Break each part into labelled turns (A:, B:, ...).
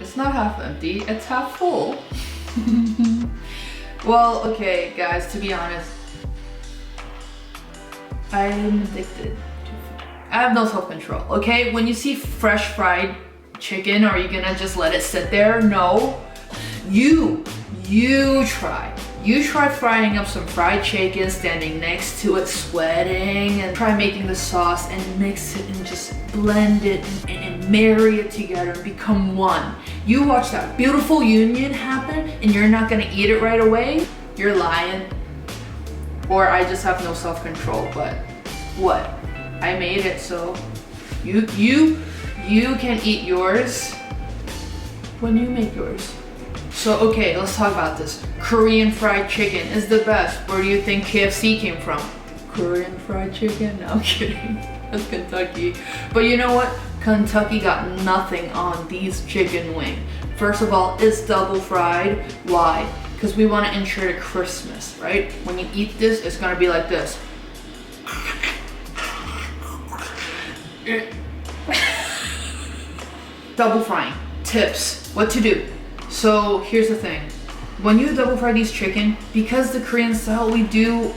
A: It's not half empty, it's half full. Well, okay, guys, to be honest, I'm addicted to food. I have no self-control, okay? When you see fresh fried chicken, are you gonna just let it sit there? No. You try. You try frying up some fried chicken, standing next to it, sweating, and try making the sauce and mix it and just blend it and marry it together and become one. You watch that beautiful union happen and you're not gonna eat it right away? You're lying. Or I just have no self-control, but what? I made it, so you can eat yours when you make yours. So okay, let's talk about this. Korean fried chicken is the best. Where do you think KFC came from? Korean fried chicken? No, I'm kidding. That's Kentucky. But you know what? Kentucky got nothing on these chicken wings. First of all, it's double fried. Why? Because we want to ensure the crispness, right? When you eat this, it's gonna be like this. Double frying. Tips. What to do. So here's the thing. When you double fry these chicken, because the Korean style, we do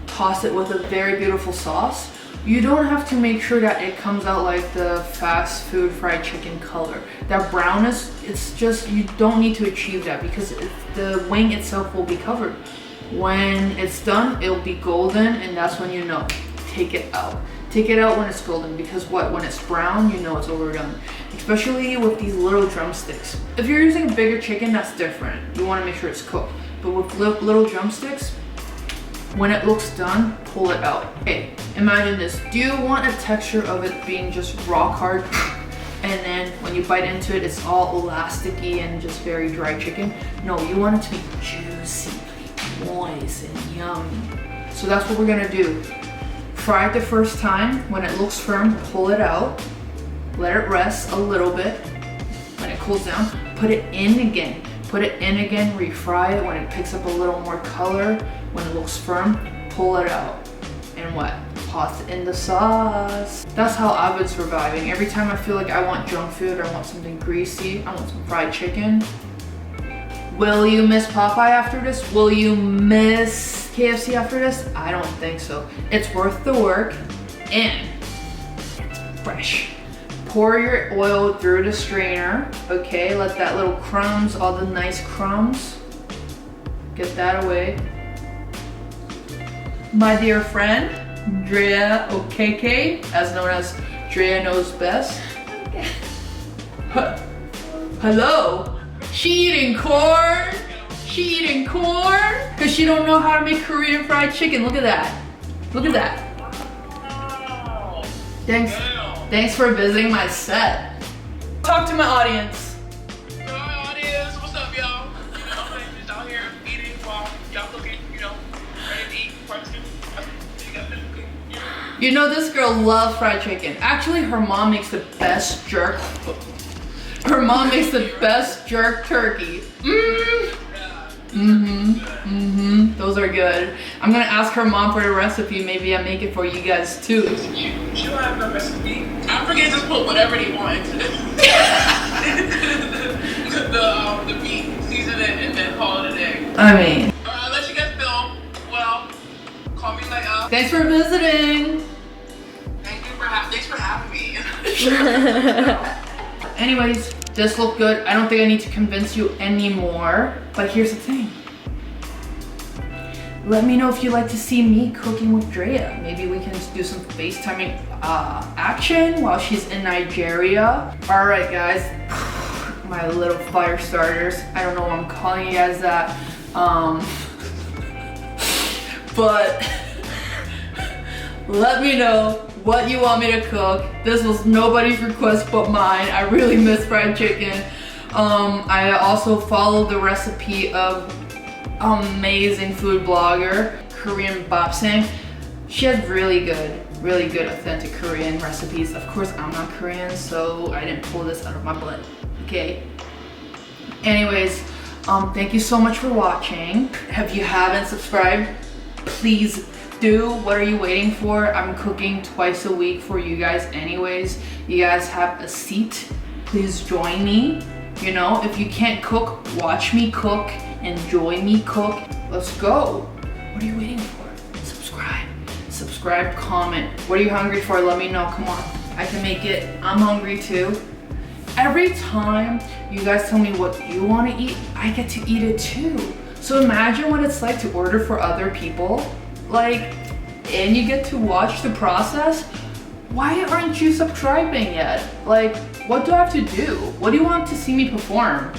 A: toss it with a very beautiful sauce. You don't have to make sure that it comes out like the fast food fried chicken color. That brownness, it's just, you don't need to achieve that because the wing itself will be covered. When it's done, it'll be golden, and that's when you know. Take it out. Take it out when it's golden, because what? When it's brown, you know it's overdone. Especially with these little drumsticks. If you're using a bigger chicken, that's different. You want to make sure it's cooked. But with little drumsticks, when it looks done, pull it out. Okay, imagine this. Do you want a texture of it being just rock hard? And then when you bite into it, it's all elasticy and just very dry chicken? No, you want it to be juicy, moist, and yummy. So that's what we're gonna do. Fry it the first time. When it looks firm, pull it out. Let it rest a little bit. When it cools down, put it in again. Put it in again, refry it. When it picks up a little more color, when it looks firm, pull it out. And what? Toss it in the sauce. That's how I've been surviving. Every time I feel like I want junk food, I want something greasy, I want some fried chicken. Will you miss Popeye after this? Will you miss KFC after this? I don't think so. It's worth the work and it's fresh. Pour your oil through the strainer, okay? Let that little crumbs, all the nice crumbs, get that away. My dear friend, Drea OKK, as known as DreaKnowsbest. Okay. Hello? She eating corn? She eating corn? Because she don't know how to make Korean fried chicken. Look at that. Look at that. Thanks for visiting my set. Talk to my audience.
B: Hi audience, what's up y'all? You know, I'm just out here eating while y'all cooking, you know, ready to eat, barbecue.
A: You know this girl loves fried chicken. Actually, her mom makes the best jerk. Her mom makes the best jerk turkey. Those are good. I'm gonna ask her mom for the recipe. Maybe I make it for you guys too.
B: She don't have no recipe. Africans just put whatever they want into the meat, season it, and then call it a day.
A: I mean.
B: Alright, I'll let you guys film. Well, call me later.
A: Thanks for visiting.
B: Thanks for having me.
A: Anyways, this looked good. I don't think I need to convince you anymore. But here's the thing. Let me know if you'd like to see me cooking with Drea. Maybe we can do some FaceTiming action while she's in Nigeria. All right, guys. My little fire starters. I don't know why I'm calling you guys that. But let me know what you want me to cook. This was nobody's request but mine. I really miss fried chicken. I also followed the recipe of amazing food blogger, KoreanBapsang. She has really good authentic Korean recipes. Of course, I'm not Korean, so I didn't pull this out of my butt, okay? Anyways, thank you so much for watching. If you haven't subscribed, please do. What are you waiting for? I'm cooking twice a week for you guys anyways. You guys have a seat. Please join me. You know, if you can't cook, watch me cook, enjoy me cook. Let's go. What are you waiting for? Subscribe, comment. What are you hungry for? Let me know, come on. I can make it. I'm hungry too. Every time you guys tell me what you want to eat, I get to eat it too. So imagine what it's like to order for other people, and you get to watch the process. Why aren't you subscribing yet? What do I have to do? What do you want to see me perform?